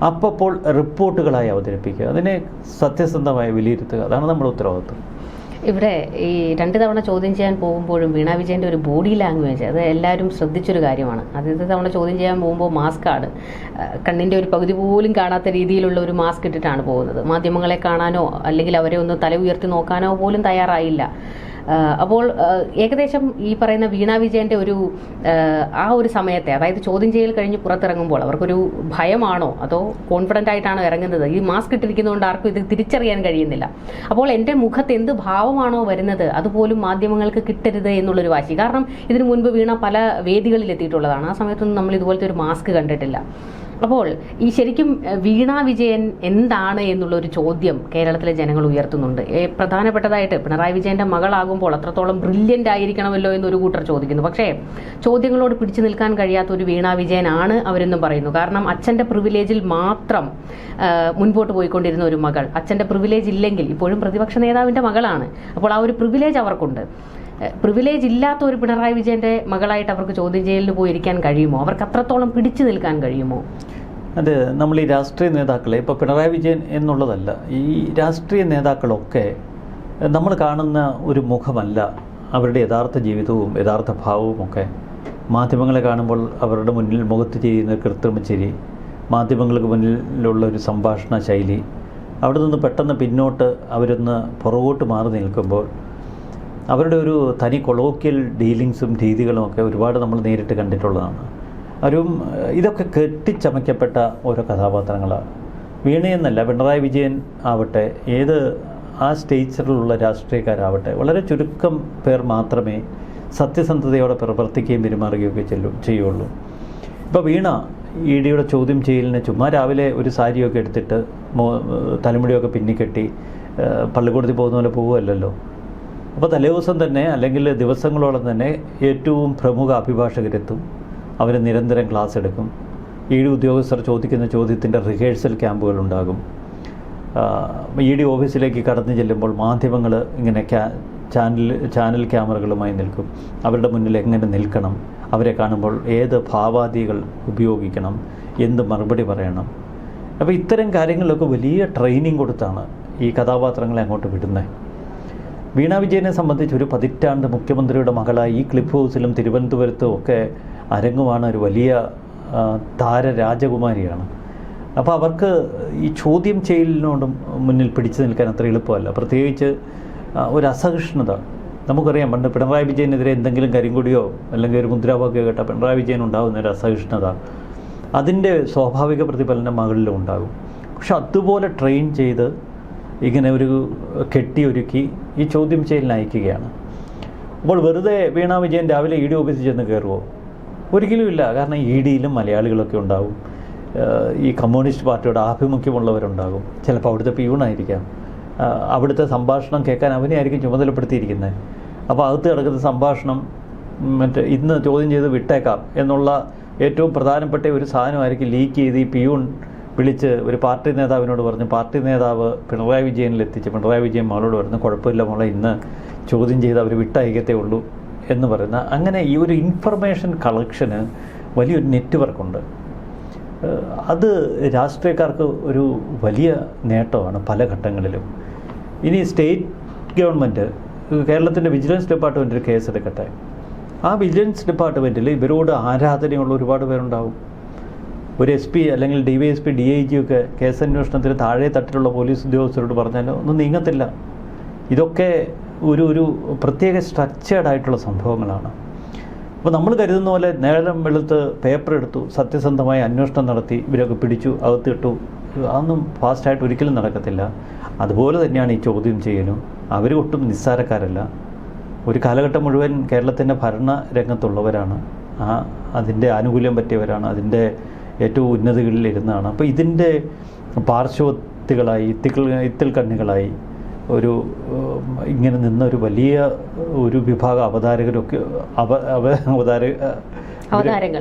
അപ്പോൾ റിപ്പോർട്ടുകളായി അവതരിപ്പിക്കുക, അതിനെ സത്യസന്ധമായി വിലയിരുത്തുക, അതാണ് നമ്മുടെ ഉത്തരവാദിത്വം. ഇവിടെ ഈ 2 തവണ ചോദ്യം ചെയ്യാൻ പോകുമ്പോഴും വീണ വിജയൻ്റെ ഒരു ബോഡി ലാംഗ്വേജ് അത് എല്ലാവരും ശ്രദ്ധിച്ചൊരു കാര്യമാണ്. ആദ്യത്തെ തവണ ചോദ്യം ചെയ്യാൻ പോകുമ്പോൾ മാസ്കാണ്, കണ്ണിൻ്റെ ഒരു പകുതി പോലും കാണാത്ത രീതിയിലുള്ള ഒരു മാസ്ക് ഇട്ടിട്ടാണ് പോകുന്നത്. മാധ്യമങ്ങളെ കാണാനോ അല്ലെങ്കിൽ അവരെ ഒന്ന് തല ഉയർത്തി നോക്കാനോ പോലും തയ്യാറായില്ല. അപ്പോൾ ഏകദേശം ഈ പറയുന്ന വീണ വിജയൻ്റെ ആ ഒരു സമയത്തെ, അതായത് ചോദ്യം ചെയ്യൽ കഴിഞ്ഞ് പുറത്തിറങ്ങുമ്പോൾ അവർക്കൊരു ഭയമാണോ അതോ കോൺഫിഡൻ്റ് ആയിട്ടാണോ ഇറങ്ങുന്നത്? ഈ മാസ്ക് ഇട്ടിരിക്കുന്നതുകൊണ്ട് ആർക്കും ഇത് തിരിച്ചറിയാൻ കഴിയുന്നില്ല. അപ്പോൾ എൻ്റെ മുഖത്ത് എന്ത് ഭാവമാണോ വരുന്നത് അതുപോലും മാധ്യമങ്ങൾക്ക് കിട്ടരുത് എന്നുള്ളൊരു വാശി. കാരണം ഇതിനു മുൻപ് വീണ പല വേദികളിൽ എത്തിയിട്ടുള്ളതാണ്. ആ സമയത്തൊന്നും നമ്മൾ ഇതുപോലത്തെ ഒരു മാസ്ക് കണ്ടിട്ടില്ല. അപ്പോൾ ഈ ശരിക്കും വീണ വിജയൻ എന്താണ് എന്നുള്ളൊരു ചോദ്യം കേരളത്തിലെ ജനങ്ങൾ ഉയർത്തുന്നുണ്ട്. പ്രധാനപ്പെട്ടതായിട്ട് പിണറായി വിജയൻ്റെ മകളാകുമ്പോൾ അത്രത്തോളം ബ്രില്യൻ്റ് ആയിരിക്കണമല്ലോ എന്നൊരു കൂട്ടർ ചോദിക്കുന്നു. പക്ഷേ ചോദ്യങ്ങളോട് പിടിച്ചു നിൽക്കാൻ കഴിയാത്ത ഒരു വീണ വിജയനാണ് അവരെന്നും പറയുന്നു. കാരണം അച്ഛൻ്റെ പ്രിവിലേജിൽ മാത്രം മുൻപോട്ട് പോയിക്കൊണ്ടിരുന്ന ഒരു മകൾ, അച്ഛൻ്റെ പ്രിവിലേജ് ഇല്ലെങ്കിൽ ഇപ്പോഴും പ്രതിപക്ഷ നേതാവിൻ്റെ മകളാണ്. അപ്പോൾ ആ ഒരു പ്രിവിലേജ് അവർക്കുണ്ട്. പ്രിവിലേജ് ഇല്ലാത്ത ഒരു പിണറായി വിജയൻ്റെ മകളായിട്ട് അവർക്ക് ചോദ്യം ചെയ്യലിന് പോയിരിക്കാൻ കഴിയുമോ? അവർക്ക് അത്രത്തോളം പിടിച്ചു നിൽക്കാൻ കഴിയുമോ? അത് നമ്മൾ ഈ രാഷ്ട്രീയ നേതാക്കളെ, ഇപ്പോൾ പിണറായി വിജയൻ എന്നുള്ളതല്ല, ഈ രാഷ്ട്രീയ നേതാക്കളൊക്കെ നമ്മൾ കാണുന്ന ഒരു മുഖമല്ല അവരുടെ യഥാർത്ഥ ജീവിതവും യഥാർത്ഥ ഭാവവും ഒക്കെ. മാധ്യമങ്ങളെ കാണുമ്പോൾ അവരുടെ മുന്നിൽ മുഖത്ത് ചെയ്യുന്ന കൃത്രിമ ചിരി, മാധ്യമങ്ങൾക്ക് മുന്നിലുള്ള ഒരു സംഭാഷണ ശൈലി, അവിടെ നിന്ന് പെട്ടെന്ന് പിന്നോട്ട് അവരൊന്ന് പുറകോട്ട് മാറി നിൽക്കുമ്പോൾ അവരുടെ ഒരു തനി കൊളോക്കിയൽ ഡീലിങ്സും രീതികളും ഒക്കെ ഒരുപാട് നമ്മൾ നേരിട്ട് കണ്ടിട്ടുള്ളതാണ്. ഇതൊക്കെ കെട്ടിച്ചമയ്ക്കപ്പെട്ട ഓരോ കഥാപാത്രങ്ങളാണ്. വീണയെന്നല്ല, പിണറായി വിജയൻ ആവട്ടെ, ഏത് ആ സ്റ്റേജിലുള്ള രാഷ്ട്രീയക്കാരാവട്ടെ, വളരെ ചുരുക്കം പേർ മാത്രമേ സത്യസന്ധതയോടെ പ്രവർത്തിക്കുകയും പെരുമാറുകയൊക്കെ ചെയ്യുള്ളൂ. ഇപ്പോൾ വീണ EDയുടെ ചോദ്യം ചെയ്യലിന് ചുമ്മാ രാവിലെ ഒരു സാരിയൊക്കെ എടുത്തിട്ട് തലമുടിയൊക്കെ പിന്നിക്കെട്ടി പള്ളിക്കൂടത്തിൽ പോകുന്ന പോലെ പോവുമല്ലോ. അപ്പോൾ തലേദിവസം തന്നെ അല്ലെങ്കിൽ ദിവസങ്ങളോളം തന്നെ ഏറ്റവും പ്രമുഖ അഭിഭാഷകരെത്തും, അവർ നിരന്തരം ക്ലാസ് എടുക്കും. ED ഉദ്യോഗസ്ഥർ ചോദിക്കുന്ന ചോദ്യത്തിൻ്റെ റിഹേഴ്സൽ ക്യാമ്പുകളുണ്ടാകും. ED ഓഫീസിലേക്ക് കടന്നു ചെല്ലുമ്പോൾ മാധ്യമങ്ങൾ ഇങ്ങനെ ചാനൽ ക്യാമറകളുമായി നിൽക്കും. അവരുടെ മുന്നിൽ എങ്ങനെ നിൽക്കണം, അവരെ കാണുമ്പോൾ ഏത് ഭാവാദികൾ ഉപയോഗിക്കണം, എന്ത് മറുപടി പറയണം. അപ്പോൾ ഇത്തരം കാര്യങ്ങളിലൊക്കെ വലിയ ട്രെയിനിങ് കൊടുത്താണ് ഈ കഥാപാത്രങ്ങളെ അങ്ങോട്ട് വിടുന്നത്. വീണ വിജയനെ സംബന്ധിച്ച് ഒരു 10 പതിറ്റാണ്ട് മുഖ്യമന്ത്രിയുടെ മകളായി ഈ ക്ലിഫ് ഹൗസിലും തിരുവനന്തപുരത്തും ഒക്കെ അരങ്ങുവാണ്. ഒരു വലിയ താരരാജകുമാരിയാണ്. അപ്പോൾ അവർക്ക് ഈ ചോദ്യം ചെയ്യലിനോടും മുന്നിൽ പിടിച്ചു നിൽക്കാൻ അത്ര എളുപ്പമല്ല. പ്രത്യേകിച്ച് ഒരു അസഹിഷ്ണുത. നമുക്കറിയാം, പണ്ട് പിണറായി വിജയനെതിരെ എന്തെങ്കിലും കരിങ്കൊടിയോ അല്ലെങ്കിൽ ഒരു മുദ്രാവാക്യോ കേട്ടാൽ പിണറായി വിജയൻ ഉണ്ടാകുന്ന ഒരു അസഹിഷ്ണുത, അതിൻ്റെ സ്വാഭാവിക പ്രതിഫലനം മകളിലും ഉണ്ടാകും. പക്ഷെ അതുപോലെ ട്രെയിൻ ചെയ്ത് ഇങ്ങനെ ഒരു കെട്ടിയൊരുക്കി ഈ ചോദ്യം ചെയ്യലിന് അയക്കുകയാണ്. അപ്പോൾ വെറുതെ വീണ വിജയൻ രാവിലെ ED ഓഫീസിൽ ചെന്ന് കയറുമോ? ഒരിക്കലുമില്ല. കാരണം EDയിലും മലയാളികളൊക്കെ ഉണ്ടാകും, ഈ കമ്മ്യൂണിസ്റ്റ് പാർട്ടിയുടെ ആഭിമുഖ്യമുള്ളവരുണ്ടാകും, ചിലപ്പോൾ അവിടുത്തെ പിയൂണായിരിക്കാം. അവിടുത്തെ സംഭാഷണം കേൾക്കാൻ അവനെ ആയിരിക്കും ചുമതലപ്പെടുത്തിയിരിക്കുന്നത്. അപ്പോൾ അകത്ത് കിടക്കുന്ന സംഭാഷണം ഇന്ന് ചോദ്യം ചെയ്ത് വിട്ടേക്കാം എന്നുള്ള ഏറ്റവും പ്രധാനപ്പെട്ട ഒരു സാധനമായിരിക്കും ലീക്ക് ചെയ്ത് ഈ പിയൂൺ വിളിച്ച് ഒരു പാർട്ടി നേതാവിനോട് പറഞ്ഞ്, പാർട്ടി നേതാവ് പിണറായി വിജയനിലെത്തിച്ച് പിണറായി വിജയൻ മകളോട് പറഞ്ഞു, കുഴപ്പമില്ല മോളെ, ഇന്ന് ചോദ്യം ചെയ്ത് അവർ വിട്ടയക്കത്തേ ഉള്ളൂ എന്ന് പറയുന്ന. അങ്ങനെ ഈ ഒരു ഇൻഫർമേഷൻ കളക്ഷന് വലിയൊരു നെറ്റ്വർക്കുണ്ട്. അത് രാഷ്ട്രീയക്കാർക്ക് ഒരു വലിയ നേട്ടമാണ് പല ഘട്ടങ്ങളിലും. ഇനി സ്റ്റേറ്റ് ഗവൺമെൻറ്, കേരളത്തിൻ്റെ വിജിലൻസ് ഡിപ്പാർട്ട്മെൻറ്റ് ഒരു കേസെടുക്കട്ടെ. ആ വിജിലൻസ് ഡിപ്പാർട്ട്മെൻറ്റിൽ ഇവരോട് ആരാധനയുള്ള ഒരുപാട് പേരുണ്ടാവും. ഒരു SP അല്ലെങ്കിൽ DYSP DIG ഒക്കെ കേസന്വേഷണത്തിന് താഴെ തട്ടിലുള്ള പോലീസ് ഉദ്യോഗസ്ഥരോട് പറഞ്ഞാൽ ഒന്നും നീങ്ങത്തില്ല. ഇതൊക്കെ ഒരു പ്രത്യേക സ്ട്രക്ചേർഡായിട്ടുള്ള സംഭവങ്ങളാണ്. അപ്പോൾ നമ്മൾ കരുതുന്ന പോലെ നേരം വെളുത്ത് പേപ്പർ എടുത്തു, സത്യസന്ധമായി അന്വേഷണം നടത്തി ഇവരൊക്കെ പിടിച്ചു, അകത്തിട്ടു, അതൊന്നും ഫാസ്റ്റായിട്ട് ഒരിക്കലും നടക്കത്തില്ല. അതുപോലെ തന്നെയാണ് ഈ ചോദ്യം ചെയ്യലും. അവർ ഒട്ടും നിസ്സാരക്കാരല്ല. ഒരു കാലഘട്ടം മുഴുവൻ കേരളത്തിൻ്റെ ഭരണ രംഗത്തുള്ളവരാണ്, അതിൻ്റെ ആനുകൂല്യം പറ്റിയവരാണ്, അതിൻ്റെ ഏറ്റവും ഉന്നതികളിൽ ഇരുന്നാണ്. അപ്പോൾ ഇതിൻ്റെ പാർശ്വത്തികളായി ഇത്തിൽ കണ്ണികളായി ഇങ്ങനെ നിന്ന ഒരു വലിയ ഒരു വിഭാഗം അവതാരങ്ങളൊക്കെ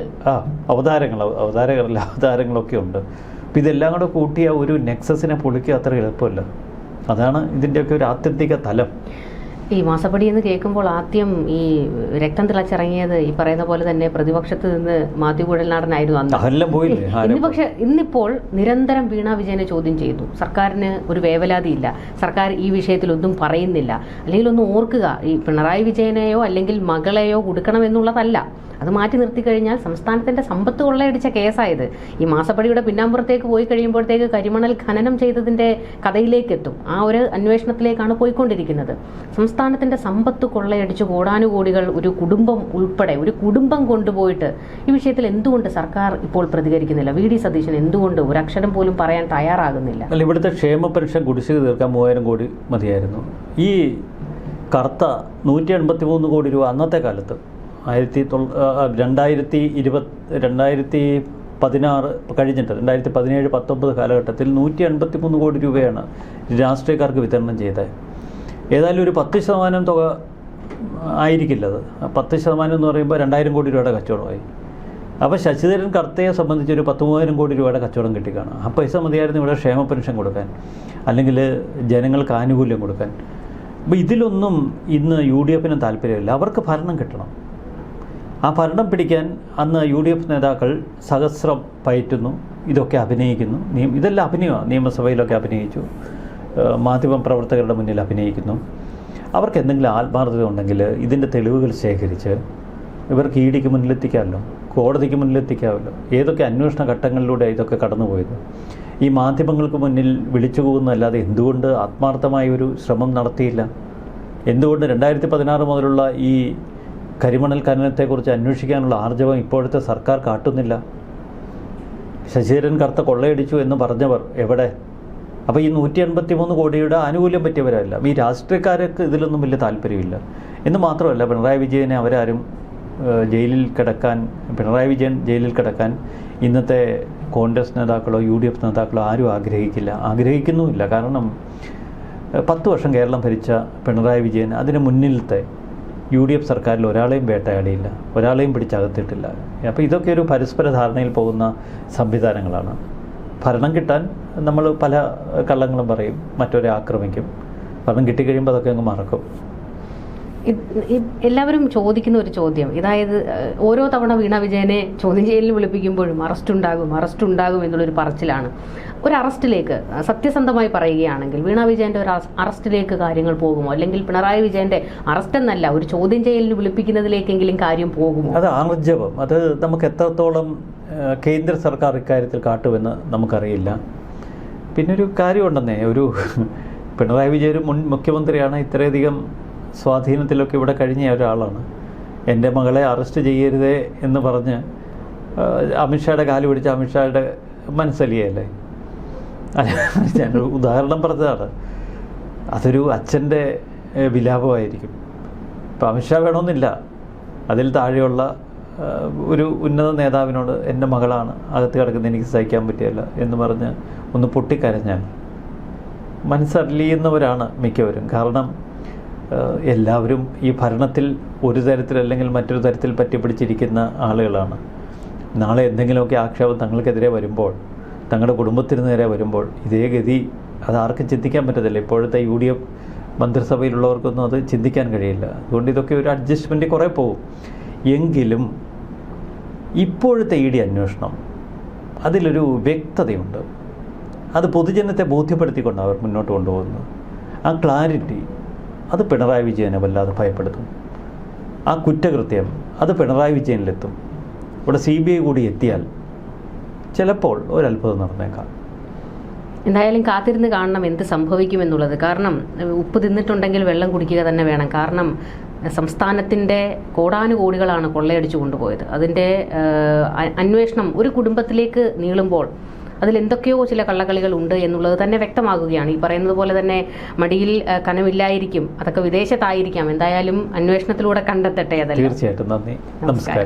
ഉണ്ട്. അപ്പോൾ ഇതെല്ലാം കൂടെ കൂട്ടിയ ഒരു നെക്സസിനെ പൊളിക്കുക അത്ര എളുപ്പമല്ല. അതാണ് ഇതിൻ്റെയൊക്കെ ഒരു ആത്യന്തിക തലം. ഈ മാസപ്പടി എന്ന് കേൾക്കുമ്പോൾ ആദ്യം ഈ രക്തം തിളച്ചിറങ്ങിയത് ഈ പറയുന്ന പോലെ തന്നെ പ്രതിപക്ഷത്ത് നിന്ന് മാത്യു കുഴൽനാടനായിരുന്നു അന്ന്. പക്ഷെ ഇന്നിപ്പോൾ നിരന്തരം വീണ വിജയനെ ചോദ്യം ചെയ്തു. സർക്കാരിന് ഒരു വേവലാതിയില്ല, സർക്കാർ ഈ വിഷയത്തിലൊന്നും പറയുന്നില്ല. അല്ലെങ്കിൽ ഒന്ന് ഓർക്കുക, ഈ പിണറായി വിജയനെയോ അല്ലെങ്കിൽ മകളെയോ കൊടുക്കണമെന്നുള്ളതല്ല, അത് മാറ്റി നിർത്തി കഴിഞ്ഞാൽ സംസ്ഥാനത്തിന്റെ സമ്പത്ത് കൊള്ളയടിച്ച കേസായത്. ഈ മാസപ്പടിയുടെ പിന്നാമ്പുറത്തേക്ക് പോയി കഴിയുമ്പോഴത്തേക്ക് കരിമണൽ ഖനനം ചെയ്തതിന്റെ കഥയിലേക്ക് എത്തും. ആ ഒരു അന്വേഷണത്തിലേക്കാണ് പോയിക്കൊണ്ടിരിക്കുന്നത്. സംസ്ഥാനത്തിന്റെ സമ്പത്ത് കൊള്ളയടിച്ച് കോടാനുകോടികൾ ഒരു കുടുംബം ഉൾപ്പെടെ ഒരു കുടുംബം കൊണ്ടുപോയിട്ട് ഈ വിഷയത്തിൽ എന്തുകൊണ്ട് സർക്കാർ ഇപ്പോൾ പ്രതികരിക്കുന്നില്ല? വി ഡി സതീശൻ എന്തുകൊണ്ട് ഒരക്ഷരം പോലും പറയാൻ തയ്യാറാകുന്നില്ല? അല്ല, ഇവിടുത്തെ ക്ഷേമ പെൻഷൻ കുടിശ്ശിക തീർക്കാൻ 3000 കോടി മതിയായിരുന്നു. ഈ കറുത്ത 183 കോടി രൂപ അന്നത്തെ കാലത്ത് 2016 കഴിഞ്ഞിട്ട് 2017-19 കാലഘട്ടത്തിൽ 183 കോടി രൂപയാണ് രാഷ്ട്രീയക്കാർക്ക് വിതരണം ചെയ്തത്. ഏതായാലും ഒരു 10% തുക ആയിരിക്കില്ലത്. 10% എന്ന് പറയുമ്പോൾ 2000 കോടി രൂപയുടെ കച്ചവടമായി. അപ്പോൾ ശശിധരൻ കർത്തയെ സംബന്ധിച്ച് ഒരു 10,000 കോടി രൂപയുടെ കച്ചവടം കിട്ടിക്കാണും. ആ പൈസ മതിയായിരുന്നു ഇവിടെ ക്ഷേമ പെൻഷൻ കൊടുക്കാൻ, അല്ലെങ്കിൽ ജനങ്ങൾക്ക് ആനുകൂല്യം കൊടുക്കാൻ. അപ്പോൾ ഇതിലൊന്നും ഇന്ന് UDF താല്പര്യമില്ല. അവർക്ക് ഭരണം കിട്ടണം. ആ ഭരണം പിടിക്കാൻ അന്ന് UDF നേതാക്കൾ സഹസ്രം പയറ്റുന്നു, ഇതൊക്കെ അഭിനയിക്കുന്നു. ഇതെല്ലാം അഭിനയമാണ്. നിയമസഭയിലൊക്കെ അഭിനയിച്ചു, മാധ്യമ പ്രവർത്തകരുടെ മുന്നിൽ അഭിനയിക്കുന്നു. അവർക്ക് എന്തെങ്കിലും ആത്മാർത്ഥത ഉണ്ടെങ്കിൽ ഇതിൻ്റെ തെളിവുകൾ ശേഖരിച്ച് ഇവർക്ക് ED മുന്നിലെത്തിക്കാമല്ലോ, കോടതിക്ക് മുന്നിലെത്തിക്കാമല്ലോ. ഏതൊക്കെ അന്വേഷണ ഘട്ടങ്ങളിലൂടെ ഇതൊക്കെ കടന്നുപോയത്. ഈ മാധ്യമങ്ങൾക്ക് മുന്നിൽ വിളിച്ചു പോകുന്നതല്ലാതെ എന്തുകൊണ്ട് ആത്മാർത്ഥമായ ഒരു ശ്രമം നടത്തിയില്ല? എന്തുകൊണ്ട് 2016 മുതലുള്ള ഈ കരിമണൽ ഖനനത്തെക്കുറിച്ച് അന്വേഷിക്കാനുള്ള ആർജവം ഇപ്പോഴത്തെ സർക്കാർ കാട്ടുന്നില്ല? ശശിധരൻ കർത്ത കൊള്ളയടിച്ചു എന്ന് പറഞ്ഞവർ എവിടെ? അപ്പോൾ ഈ 183 കോടിയുടെ ആനുകൂല്യം പറ്റിയവരല്ല. ഈ രാഷ്ട്രീയക്കാർക്ക് ഇതിലൊന്നും വലിയ താല്പര്യമില്ല എന്ന് മാത്രമല്ല, പിണറായി വിജയനെ അവരാരും പിണറായി വിജയൻ ജയിലിൽ കിടക്കാൻ ഇന്നത്തെ കോൺഗ്രസ് നേതാക്കളോ UDF നേതാക്കളോ ആരും ആഗ്രഹിക്കുന്നുമില്ല. കാരണം 10 വർഷം കേരളം ഭരിച്ച പിണറായി വിജയൻ അതിന് മുന്നിലത്തെ UDF സർക്കാരിൽ ഒരാളെയും വേട്ടയാടിയില്ല, ഒരാളെയും പിടിച്ചകത്തിട്ടില്ല. അപ്പോൾ ഇതൊക്കെ ഒരു പരസ്പര ധാരണയിൽ പോകുന്ന സംവിധാനങ്ങളാണ്. ഭരണം കിട്ടാൻ നമ്മൾ പല കള്ളങ്ങളും പറയും, മറ്റൊരെ ആക്രമിക്കും. ഭരണം കിട്ടിക്കഴിയുമ്പോൾ അതൊക്കെ അങ്ങ് മറക്കും. എല്ലാവരും ചോദിക്കുന്ന ഒരു ചോദ്യം, അതായത് ഓരോ തവണ വീണ വിജയനെ ചോദ്യം ചെയ്യലിന് വിളിപ്പിക്കുമ്പോഴും അറസ്റ്റ് ഉണ്ടാകും എന്നുള്ളൊരു പറച്ചിലാണ്. ഒരു അറസ്റ്റിലേക്ക് സത്യസന്ധമായി പറയുകയാണെങ്കിൽ വീണ വിജയന്റെ ഒരു അറസ്റ്റിലേക്ക് കാര്യങ്ങൾ പോകുമോ? അല്ലെങ്കിൽ പിണറായി വിജയന്റെ അറസ്റ്റ് എന്നല്ല, ഒരു ചോദ്യം ചെയ്യലിന് വിളിപ്പിക്കുന്നതിലേക്കെങ്കിലും കാര്യം പോകുമോ? അത് ആർജവം, അത് നമുക്ക് എത്രത്തോളം കേന്ദ്ര സർക്കാർ ഇക്കാര്യത്തിൽ കാട്ടുമെന്ന് നമുക്കറിയില്ല. പിന്നെ ഒരു കാര്യമുണ്ടെന്നേ, ഒരു പിണറായി വിജയൻ ഒരു മുൻ മുഖ്യമന്ത്രിയാണ്, ഇത്രയധികം സ്വാധീനത്തിലൊക്കെ ഇവിടെ കഴിഞ്ഞ ഒരാളാണ്. എൻ്റെ മകളെ അറസ്റ്റ് ചെയ്യരുതേ എന്ന് പറഞ്ഞ് അമിത്ഷായുടെ കാല് പിടിച്ച് അമിത്ഷായുടെ മനസ്സലിയല്ലേ? ഞാനൊരു ഉദാഹരണം പറഞ്ഞതാണ്. അതൊരു അച്ഛൻ്റെ വിലാപമായിരിക്കും. ഇപ്പം അമിത്ഷാ വേണമെന്നില്ല, അതിൽ താഴെയുള്ള ഒരു ഉന്നത നേതാവിനോട് എൻ്റെ മകളാണ് അകത്ത് കിടക്കുന്നത്, എനിക്ക് സഹിക്കാൻ പറ്റിയല്ല എന്ന് പറഞ്ഞ് ഒന്ന് പൊട്ടിക്കരഞ്ഞാൽ മനസ്സറിയുന്നവരാണ് മിക്കവരും. കാരണം എല്ലാവരും ഈ ഭരണത്തിൽ ഒരു തരത്തിൽ അല്ലെങ്കിൽ മറ്റൊരു തരത്തിൽ പറ്റിപ്പിടിച്ചിരിക്കുന്ന ആളുകളാണ്. നാളെ എന്തെങ്കിലുമൊക്കെ ആക്ഷേപം തങ്ങൾക്കെതിരെ വരുമ്പോൾ, തങ്ങളുടെ കുടുംബത്തിന് നേരെ വരുമ്പോൾ ഇതേ ഗതി അതാർക്കും ചിന്തിക്കാൻ പറ്റത്തില്ല. ഇപ്പോഴത്തെ UDF മന്ത്രിസഭയിലുള്ളവർക്കൊന്നും അത് ചിന്തിക്കാൻ കഴിയില്ല. അതുകൊണ്ട് ഇതൊക്കെ ഒരു അഡ്ജസ്റ്റ്മെൻറ്റ് കുറേ പോകും. എങ്കിലും ഇപ്പോഴത്തെ ED അന്വേഷണം അതിലൊരു വ്യക്തതയുണ്ട്. അത് പൊതുജനത്തെ ബോധ്യപ്പെടുത്തിക്കൊണ്ടാണ് അവർ മുന്നോട്ട് കൊണ്ടുപോകുന്നത്. ആ ക്ലാരിറ്റി അത് പിണറായി വിജയനെ വല്ലാതെ ഭയപ്പെടുത്തും. ആ കുറ്റകൃത്യം അത് പിണറായി വിജയനിലെത്തും. ഇവിടെ CBI കൂടി എത്തിയാൽ ചിലപ്പോൾ ഒരത്ഭുതം നടന്നേക്കാം. എന്തായാലും കാത്തിരുന്ന് കാണണം എന്ത് സംഭവിക്കുമെന്നുള്ളത്. കാരണം ഉപ്പ് തിന്നിട്ടുണ്ടെങ്കിൽ വെള്ളം കുടിക്കുക തന്നെ വേണം. കാരണം സംസ്ഥാനത്തിൻ്റെ കോടാനുകോടികളാണ് കൊള്ളയടിച്ചു കൊണ്ടുപോയത്. അതിൻ്റെ അന്വേഷണം ഒരു കുടുംബത്തിലേക്ക് നീളുമ്പോൾ അതിലെന്തൊക്കെയോ ചില കള്ളക്കളികൾ ഉണ്ട് എന്നുള്ളത് തന്നെ വ്യക്തമാകുകയാണ്. ഈ പറയുന്നത് പോലെ തന്നെ മടിയിൽ കനമില്ലായിരിക്കും, അതൊക്കെ വിദേശത്തായിരിക്കാം. എന്തായാലും അന്വേഷണത്തിലൂടെ കണ്ടെത്തട്ടെ. അതല്ല, തീർച്ചയായിട്ടും. നന്ദി, നമസ്കാരം.